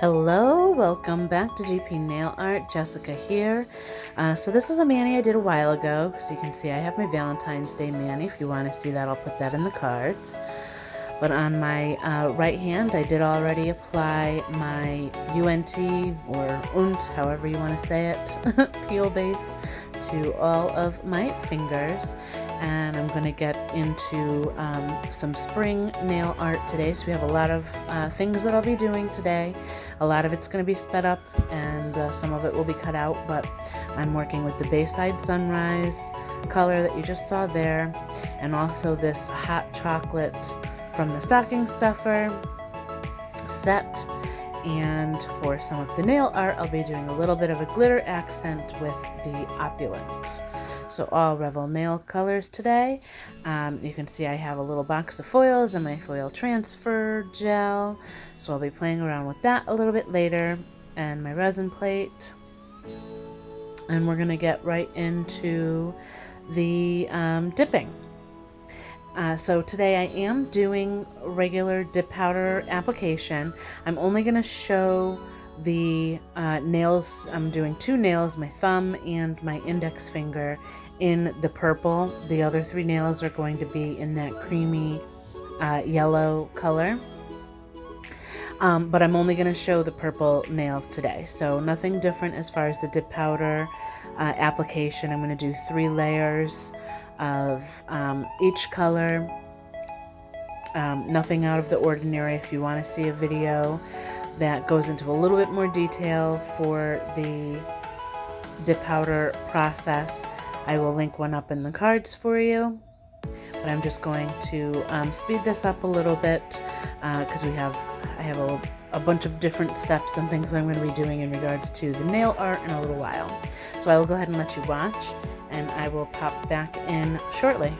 Hello, welcome back to GP Nail Art. Jessica here. So this is a mani I did a while ago. So you can see I have my Valentine's Day mani. If you want to see that, I'll put that in the cards. But on my right hand, I did already apply my UNT or UNT, however you want to say it, peel base to all of my fingers. And I'm going to get into some spring nail art today. So we have a lot of things that I'll be doing today. A lot of it's going to be sped up and some of it will be cut out, but I'm working with the Bayside Sunrise color that you just saw there, and also this hot chocolate from the stocking stuffer set. And for some of the nail art, I'll be doing a little bit of a glitter accent with the Opulent. So all Revel nail colors today. You can see I have a little box of foils and my foil transfer gel. So I'll be playing around with that a little bit later, and my resin plate. And we're going to get right into the dipping. So today I am doing regular dip powder application. I'm only going to show the nails. I'm doing two nails, my thumb and my index finger, in the purple. The other three nails are going to be in that creamy yellow color. But I'm only going to show the purple nails today. So nothing different as far as the dip powder application. I'm going to do 3 layers of each color. Nothing out of the ordinary. If you want to see a video that goes into a little bit more detail for the dip powder process, I will link one up in the cards for you. But I'm just going to speed this up a little bit because I have a bunch of different steps and things I'm going to be doing in regards to the nail art in a little while. So I will go ahead and let you watch, and I will pop back in shortly.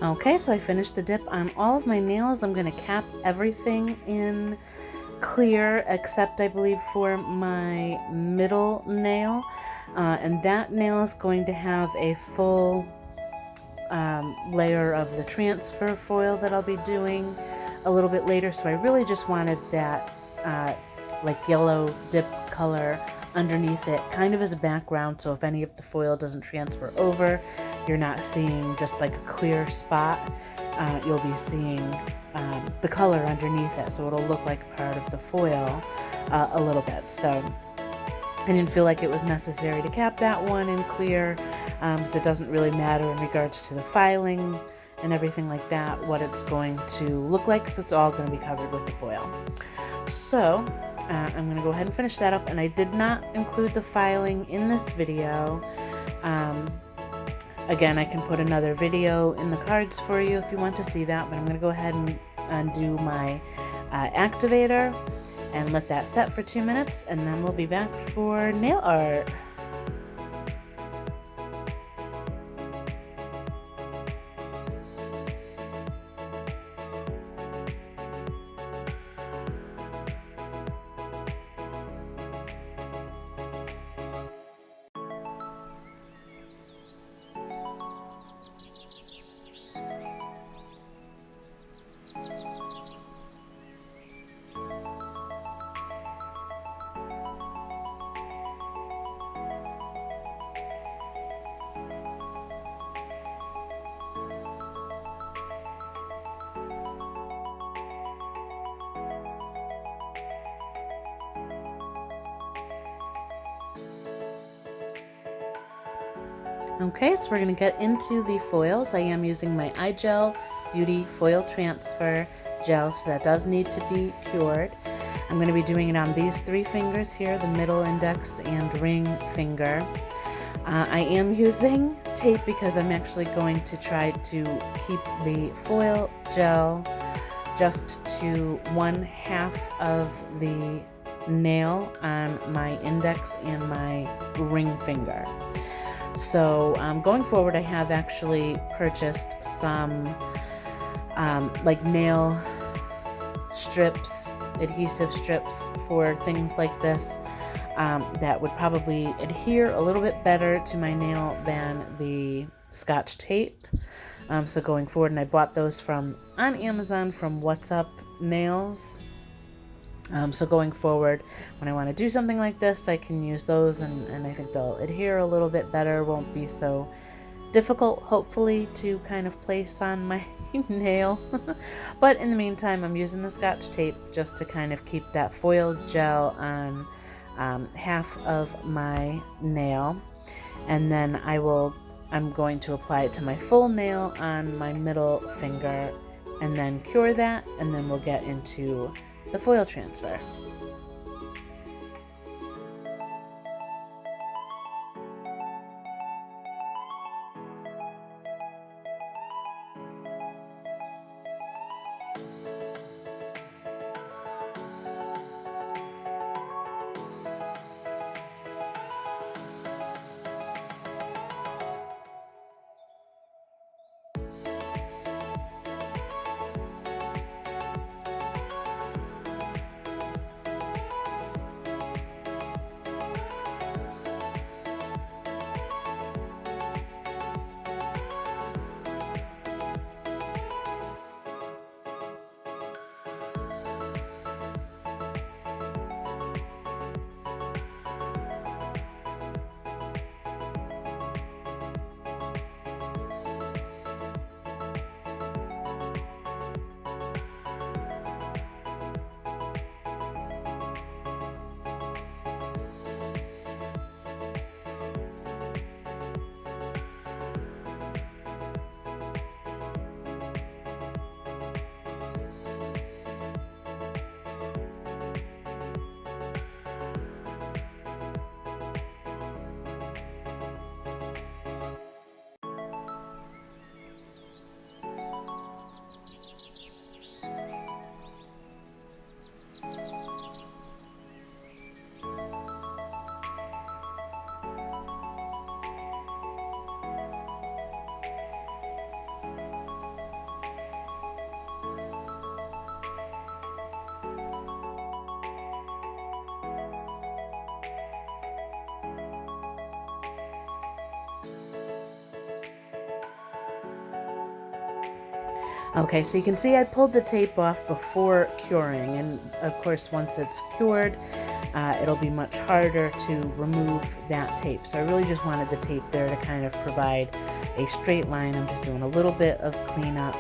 Okay, so I finished the dip on all of my nails. I'm going to cap everything in clear except I believe for my middle nail, and that nail is going to have a full layer of the transfer foil that I'll be doing a little bit later. So I really just wanted that like yellow dip color underneath it, kind of as a background, so if any of the foil doesn't transfer over, you're not seeing just like a clear spot. You'll be seeing the color underneath it, so it'll look like part of the foil a little bit. So I didn't feel like it was necessary to cap that one in clear, so it doesn't really matter in regards to the filing and everything like that, what it's going to look like, because it's all going to be covered with the foil. So I'm going to go ahead and finish that up, and I did not include the filing in this video. Again, I can put another video in the cards for you if you want to see that, but I'm going to go ahead and undo my activator and let that set for 2 minutes, and then we'll be back for nail art. Okay, so we're going to get into the foils. I am using my iGel Beauty Foil Transfer Gel, so that does need to be cured. I'm going to be doing it on these 3 fingers here, the middle index and ring finger. I am using tape because I'm actually going to try to keep the foil gel just to 1/2 of the nail on my index and my ring finger. So going forward, I have actually purchased some like nail strips, adhesive strips for things like this that would probably adhere a little bit better to my nail than the Scotch tape. So going forward, and I bought those on Amazon from What's Up Nails. So going forward, when I want to do something like this, I can use those, and I think they'll adhere a little bit better, won't be so difficult, hopefully, to kind of place on my nail. But in the meantime, I'm using the Scotch tape just to kind of keep that foil gel on half of my nail, and then I'm going to apply it to my full nail on my middle finger, and then cure that, and then we'll get into the foil transfer. Okay, so you can see I pulled the tape off before curing, and of course once it's cured, it'll be much harder to remove that tape. So I really just wanted the tape there to kind of provide a straight line. I'm just doing a little bit of cleanup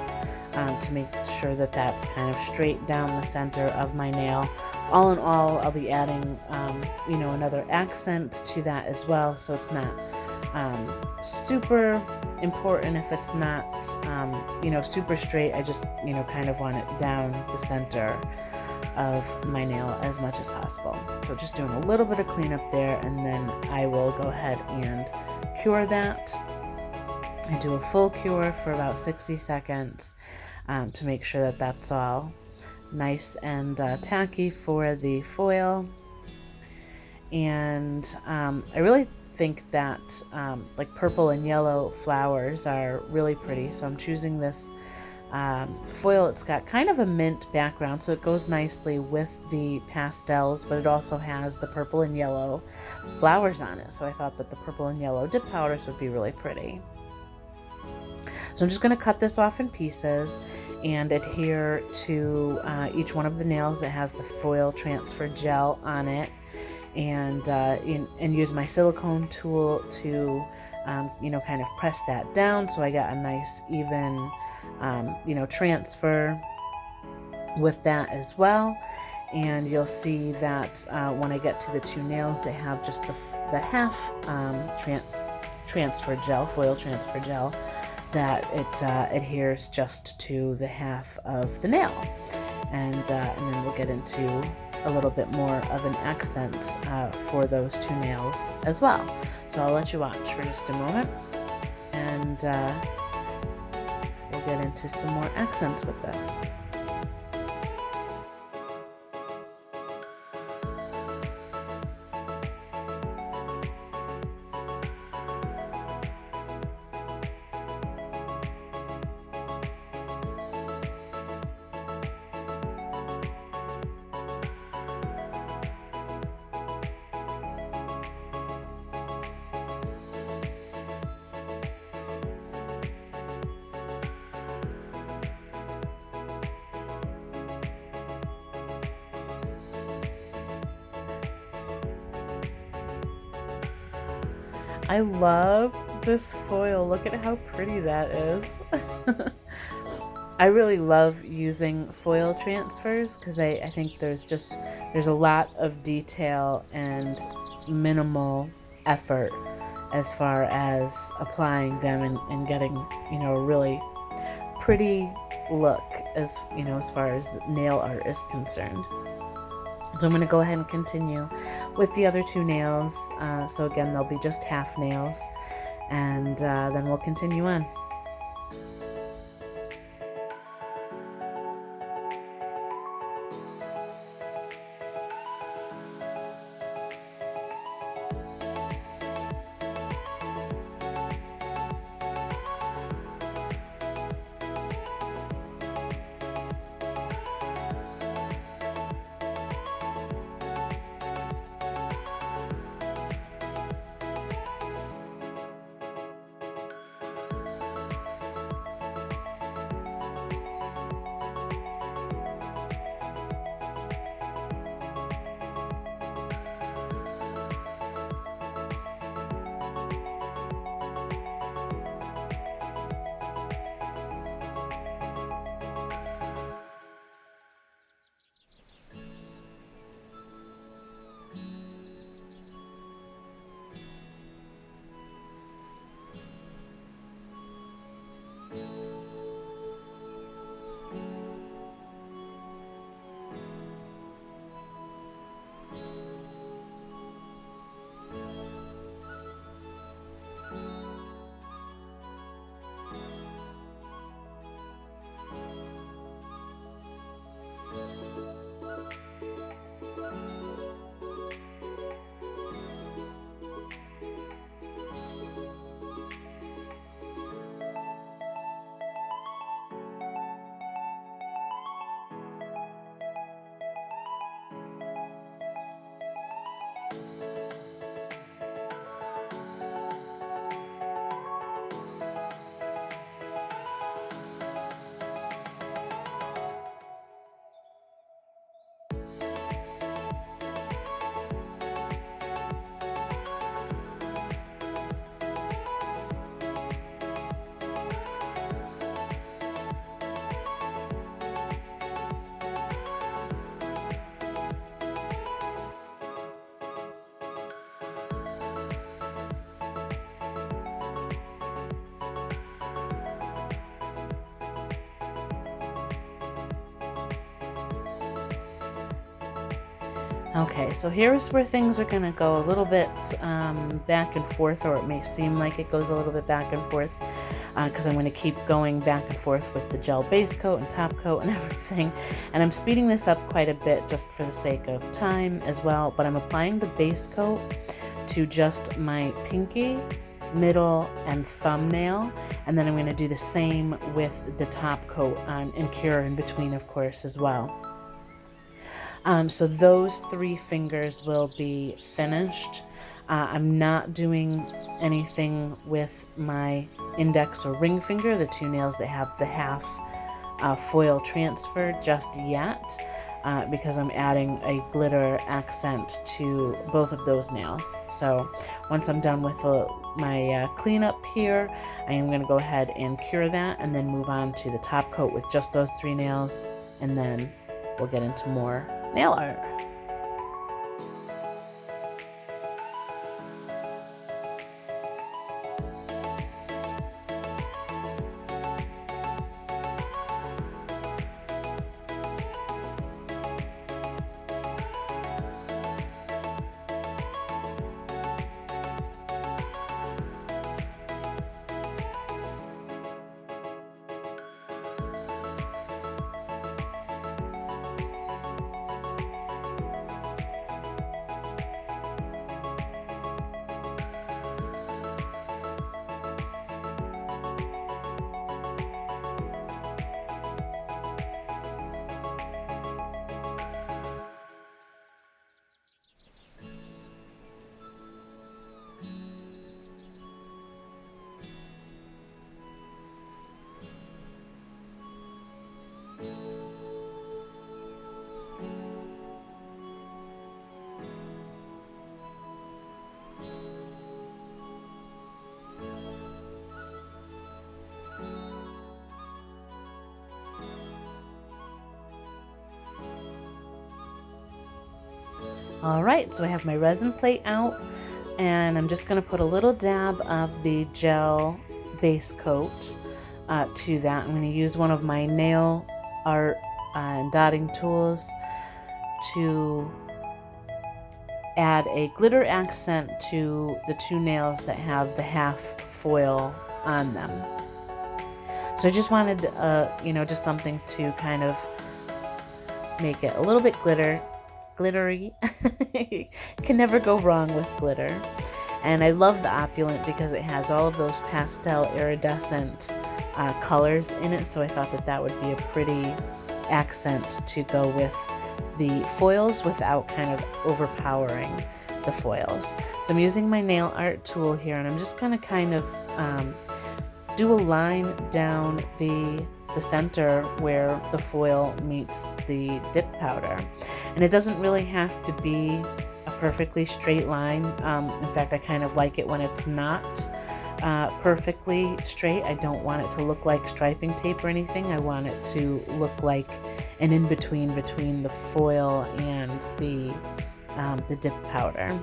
to make sure that that's kind of straight down the center of my nail. All in all, I'll be adding, another accent to that as well, so it's not super important if it's not, super straight. I just, kind of want it down the center of my nail as much as possible. So just doing a little bit of cleanup there, and then I will go ahead and cure that. I do a full cure for about 60 seconds to make sure that that's all nice and tacky for the foil. And I really think that like purple and yellow flowers are really pretty, so I'm choosing this foil. It's got kind of a mint background, so it goes nicely with the pastels, but it also has the purple and yellow flowers on it, so I thought that the purple and yellow dip powders would be really pretty. So I'm just going to cut this off in pieces and adhere to each one of the nails. It has the foil transfer gel on it, and use my silicone tool to kind of press that down so I got a nice even transfer with that as well. And you'll see that when I get to the two nails, they have just the half transfer gel, foil transfer gel, that it adheres just to the half of the nail, and then we'll get into a little bit more of an accent for those two nails as well. So I'll let you watch for just a moment, and we'll get into some more accents with this. I love this foil. Look at how pretty that is. I really love using foil transfers because I think there's a lot of detail and minimal effort as far as applying them and getting, a really pretty look as far as nail art is concerned. So I'm going to go ahead and continue with the other two nails. So again, they'll be just half nails, and then we'll continue on. Okay, so here's where things are gonna go a little bit back and forth, or it may seem like it goes a little bit back and forth, because I'm going to keep going back and forth with the gel base coat and top coat and everything. And I'm speeding this up quite a bit just for the sake of time as well, but I'm applying the base coat to just my pinky, middle, and thumbnail, and then I'm going to do the same with the top coat and cure in between, of course, as well. So those 3 fingers will be finished. I'm not doing anything with my index or ring finger, the 2 nails that have the half foil transfer, just yet, because I'm adding a glitter accent to both of those nails. So once I'm done with my cleanup here, I am going to go ahead and cure that and then move on to the top coat with just those 3 nails, and then we'll get into more nail art. Alright, so I have my resin plate out, and I'm just going to put a little dab of the gel base coat to that. I'm going to use one of my nail art and dotting tools to add a glitter accent to the 2 nails that have the half foil on them. So I just wanted, just something to kind of make it a little bit glittery. Can never go wrong with glitter. And I love the opulent because it has all of those pastel iridescent colors in it, so I thought that would be a pretty accent to go with the foils without kind of overpowering the foils. So I'm using my nail art tool here, and I'm just going to kind of do a line down the center where the foil meets the dip powder. And it doesn't really have to be a perfectly straight line. In fact, I kind of like it when it's not perfectly straight. I don't want it to look like striping tape or anything. I want it to look like an in-between between the foil and the dip powder.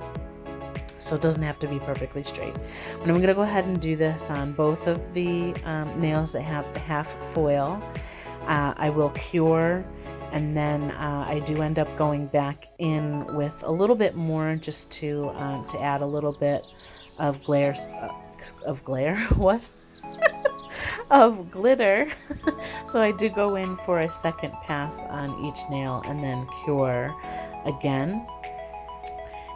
So it doesn't have to be perfectly straight. But I'm going to go ahead and do this on both of the nails that have the half foil. I will cure, and then I do end up going back in with a little bit more just to add a little bit of glare, what? of glitter. So I do go in for a second pass on each nail and then cure again.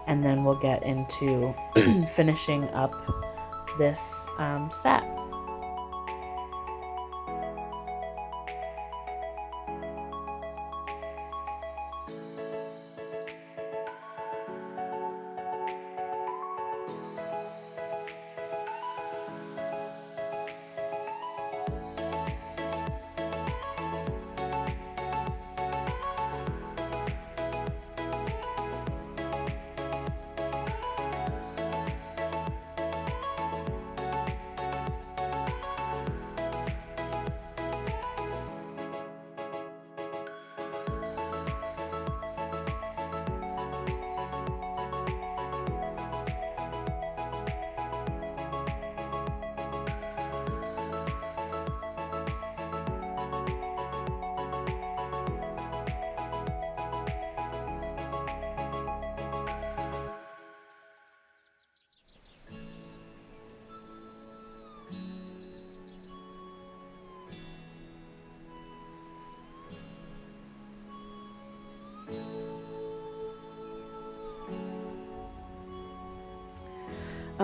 And then we'll get into finishing up this set.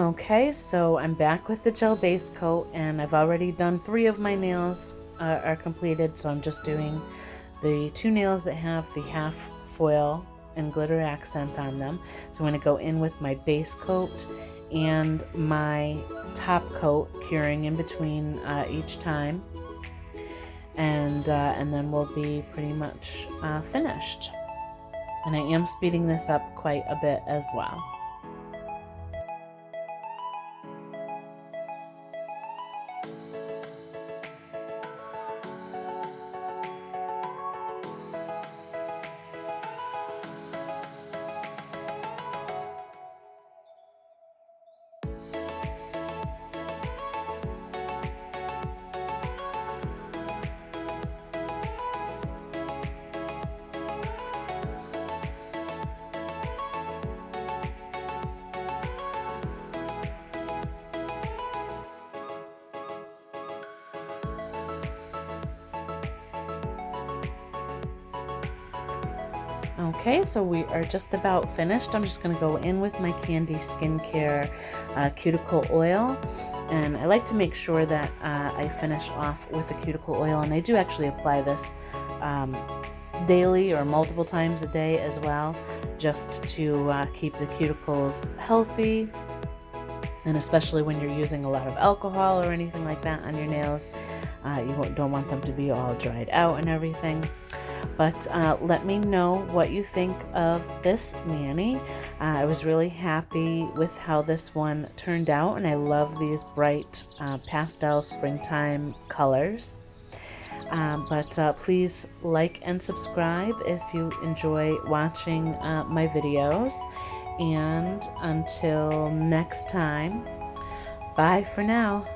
Okay, so I'm back with the gel base coat, and I've already done 3 of my nails are completed, so I'm just doing the 2 nails that have the half foil and glitter accent on them. So I'm going to go in with my base coat and my top coat, curing in between each time, and then we'll be pretty much finished. And I am speeding this up quite a bit as well. Okay, so we are just about finished. I'm just going to go in with my Candy Skincare cuticle oil, and I like to make sure that I finish off with a cuticle oil, and I do actually apply this daily or multiple times a day as well, just to keep the cuticles healthy, and especially when you're using a lot of alcohol or anything like that on your nails, you don't want them to be all dried out and everything. But let me know what you think of this mani. I was really happy with how this one turned out, and I love these bright pastel springtime colors. But please like and subscribe if you enjoy watching my videos. And until next time, bye for now.